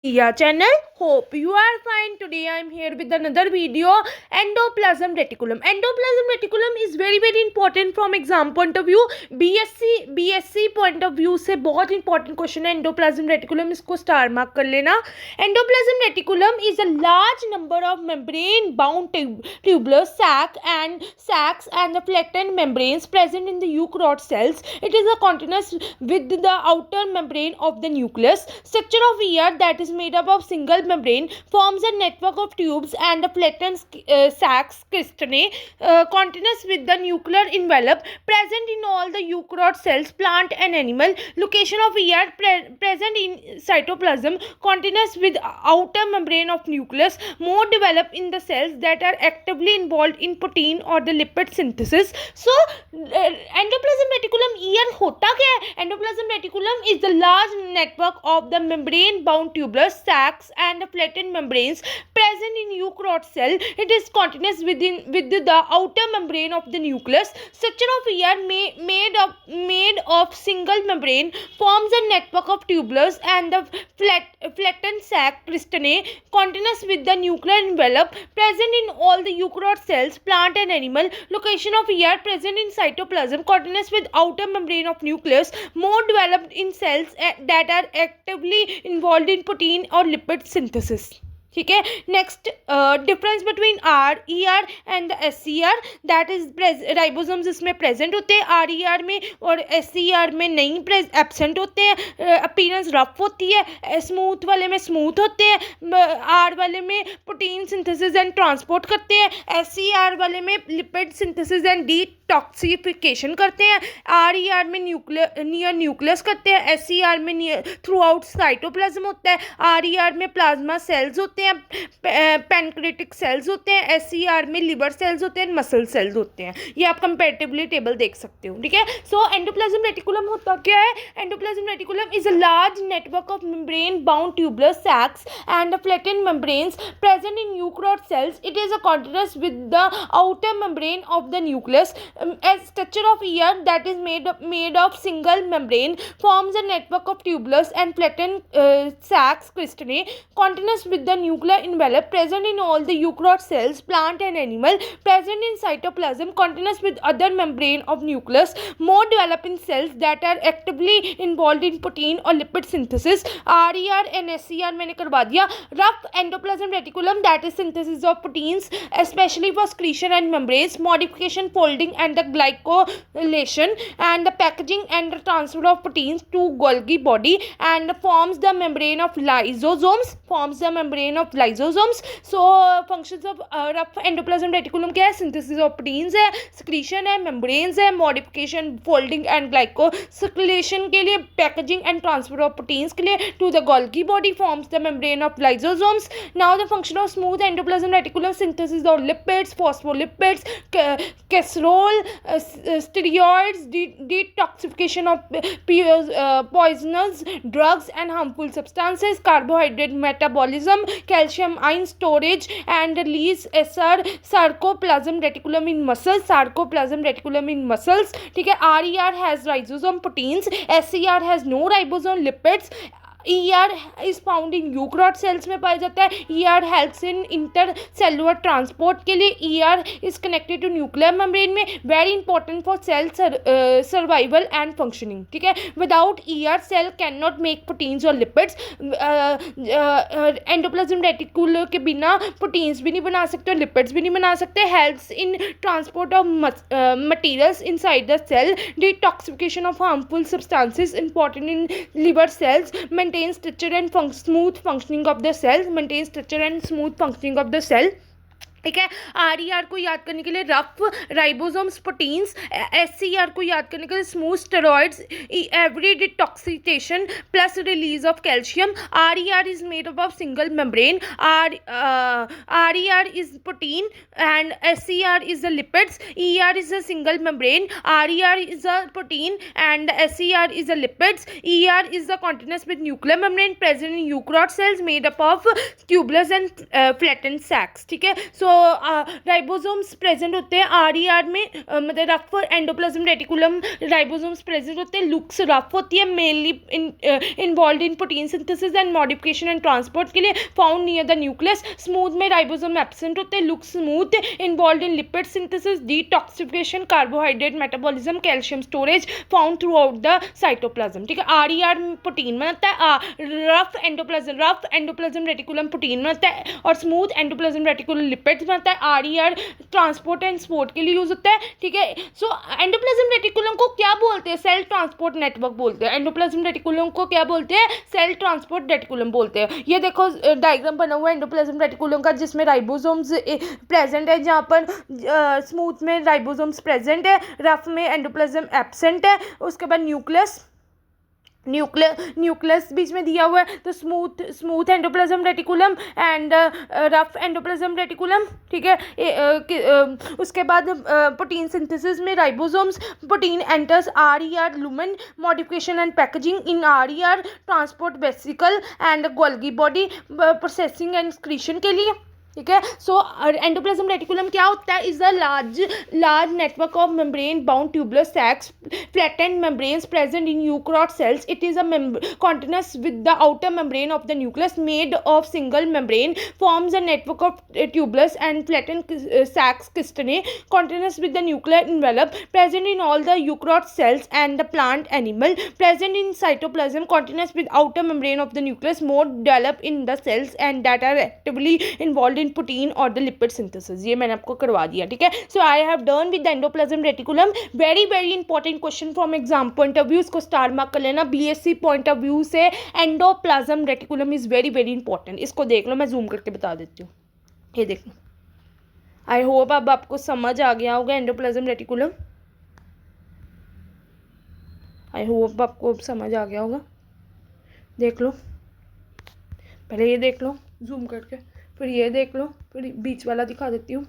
Yeah, channel. Hope you are fine. Today I am here with another video. Endoplasm reticulum. Endoplasm reticulum is very important from exam point of view. BSc point of view से बहुत important question है. Endoplasm reticulum, इसको star mark कर लेना. Endoplasm reticulum is a large number of membrane bound tubular sacs and the flattened membranes present in the eukaryote cells. It is a continuous with the outer membrane of the nucleus. Structure of ER, that is made up of single membrane, forms a network of tubes and a flattened sacs cristae continuous with the nuclear envelope present in all the eukaryote cells, plant and animal. Location of ER present in cytoplasm, continuous with outer membrane of nucleus, more developed in the cells that are actively involved in protein or the lipid synthesis. So endoplasm reticulum ER होता क्या है? Endoplasm reticulum is the large network of the membrane bound tubular sacs and flattened membranes present in eukaryote cell. It is continuous with the outer membrane of the nucleus. Structure of ER made of single membrane, forms a network of tubulars and the flattened sac cristae continuous with the nuclear envelope present in all the eukaryote cells, plant and animal. Location of ER present in cytoplasm, continuous with outer membrane of nucleus, more developed in cells that are actively involved in protein or lipid synthesis. ठीक है. Next difference between ER and the SCR, that is ribosomes इसमें present होते हैं RER में और SCR में नहीं absent होते हैं. अपीयरेंस रफ होती है. स्मूथ वाले में स्मूथ होते हैं. R वाले में प्रोटीन सिंथेसिस एंड ट्रांसपोर्ट करते हैं. SCR वाले में लिपिड सिंथेसिस एंड डिटॉक्सिफिकेशन करते हैं. RER में नियर न्यूक्लियस करते हैं. SCR में थ्रू आउट साइटोप्लाज्म होता है. RER में प्लाज्मा सेल्स होते हैं, पैनक्रेटिक सेल्स होते हैं. SCR में लिवर सेल्स होते हैं, मसल सेल्स होते हैं. ये आप कंपैरेटिवली टेबल देख सकते हो. ठीक है. सो एंडोप्लाज्म रेटिकुलम होता क्या है? Endoplasm reticulum is a large network of membrane bound tubular sacs and flattened membranes present in eukaryote cells. It is a continuous with the outer membrane of the nucleus. As structure of ER, that is made of single membrane, forms a network of tubulars and flattened sacs cristae continuous with the nuclear envelope present in all the eukaryote cells, plant and animal. Present in cytoplasm, continuous with other membrane of nucleus, more developed in cells that are actively involved in protein or lipid synthesis. RER and SCR मैंने करवा दिया. Rough endoplasm reticulum, that is synthesis of proteins, especially for secretion and membranes, modification, folding and the glycylation and the packaging and the transfer of proteins to Golgi body, and forms the membrane of lysosomes. So functions of rough endoplasm reticulum क्या है? synthesis of proteins है, secretion है, membranes है, modification, folding and glycosylation के लिए, packaging and transfer of proteins के लिए to the Golgi body, forms the membrane of lysosomes. Now the function of smooth endoplasm reticulum, synthesis of lipids, phospholipids, cholesterol, steroids, detoxification of poisonous drugs and harmful substances, carbohydrate metabolism, calcium ion storage and release. Sarcoplasm reticulum in muscles. ठीक है. RER has ribosome proteins. SCR has no ribosome lipids. ER is found in eukaryote cells में पाया जाता है. ER helps in intercellular transport के लिए. ER is connected to nuclear membrane में, very important for cell survival and functioning. ठीक है. Without ER cell can not make proteins और लिपिड्स. एंडोप्लाज्म रेटिकुलम के बिना प्रोटीन्स भी नहीं बना सकते और लिपिड्स भी नहीं बना सकते. Helps in transport of materials inside the cell, detoxification of harmful substances important in liver cells, maintains structure and smooth functioning of the cell. ठीक है. RER को याद करने के लिए रफ राइबोसोम्स प्रोटीन्स, SCR को याद करने के लिए smooth steroids, every detoxification plus release of calcium. RER is made up of single membrane. RER is protein and SCR is the lipids. ER is a single membrane. RER is a protein and SCR is the lipids. ER is the continuous with nuclear membrane present in eukaryote cells made up of tubulars and flattened sacs. ठीक है. सो ribosomes present होते हैं RER में, मतलब rough endoplasm reticulum ribosomes present होते हैं, looks rough होती है, mainly involve in protein synthesis and modification and transport के लिए, found near the nucleus. Smooth में राइबोसोम एब्सेंट होते हैं, look smooth, involve in lipid synthesis, detoxification, carbohydrate metabolism, calcium storage, found through out the cytoplasm. ठीक है, RER protein बनाता है, rough endoplasm reticulum protein बनाता है, और स्मूथ एंडोप्लाज्म रेटिकुलम लिपिड्स बनाता है। RER ट्रांसपोर्ट एंड स्पोर्ट के लिए यूज होता है। ठीक है, सो एंडोप्लाज्म रेटिकुलम को क्या बोलते हैं? सेल ट्रांसपोर्ट नेटवर्क बोलते हैं। एंडोप्लाज्म रेटिकुलम को क्या बोलते हैं? सेल ट्रांसपोर्ट रेटिकुलम बोलते हैं। ये देखो डायग्राम बना हुआ है एंडोप्लाज्म रेटिकुलम का, जिसमें राइबोसोम्स प्रेजेंट है, जहाँ पर स्मूथ में राइबोसोम्स प्रेजेंट है, रफ में एंडोप्लाज्म एब्सेंट है। उसके बाद न्यूक्लियस बीच में दिया हुआ है, तो smooth endoplasm reticulum and rough endoplasm reticulum. ठीक है, उसके बाद प्रोटीन सिंथेसिस में ribosomes protein enters RER lumen modification and packaging in RER transport vesicle and Golgi body processing and excretion के लिए। ठीक है, सो एंडोप्लाज्म रेटिकुलम क्या होता है? Is a large network of membrane bound tubular sacs flattened membranes present in eukaryote cells. It is a continuous with the outer membrane of the nucleus made of single membrane, forms a network of tubulars and flattened sacs cisternae continuous with the nuclear envelope, present in all the eukaryotic cells and the plant animal, present in cytoplasm, continuous with outer membrane of the nucleus, more developed in the cells and that are actively involved in protein और the lipid synthesis. ये मैंने आपको करवा दिया। ठीक है, so I have done with the endoplasm reticulum. Very important question from exam point of view, इसको star mark कर लेना। BSc पॉइंट ऑफ व्यू से endoplasm reticulum is very important. इसको देख लो, मैं जूम करके बता देती हूँ। ये देख लो, आई होप अब आपको समझ आ गया होगा एंडोप्लाज्म रेटिकुलम। आई होप आपको समझ आ गया होगा। देख लो, पहले ये देख लो जूम करके, फिर ये देख लो, फिर बीच वाला दिखा देती हूँ।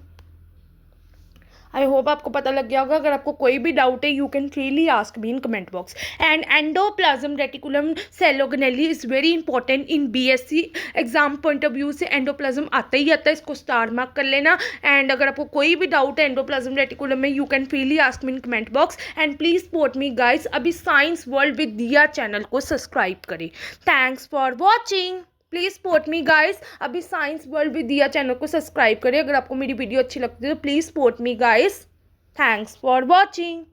आई होप आपको पता लग गया होगा। अगर आपको कोई भी डाउट है, you can freely ask me in comment box. And endoplasm reticulum cell organelle is very important in BSc exam point of view से। एंडोप्लाज्म आता ही आता है, इसको स्टार मार्क कर लेना। एंड अगर आपको कोई भी डाउट है एंडोप्लाज्म रेटिकुलम में, you can freely ask me in comment box. And please support me guys, अभी साइंस वर्ल्ड विद दिया चैनल को सब्सक्राइब करें। Thanks for watching, please support me guys. अभी साइंस वर्ल्ड विद दिया channel को subscribe करें। अगर आपको मेरी वीडियो अच्छी लगती है तो please support me guys. Thanks for watching.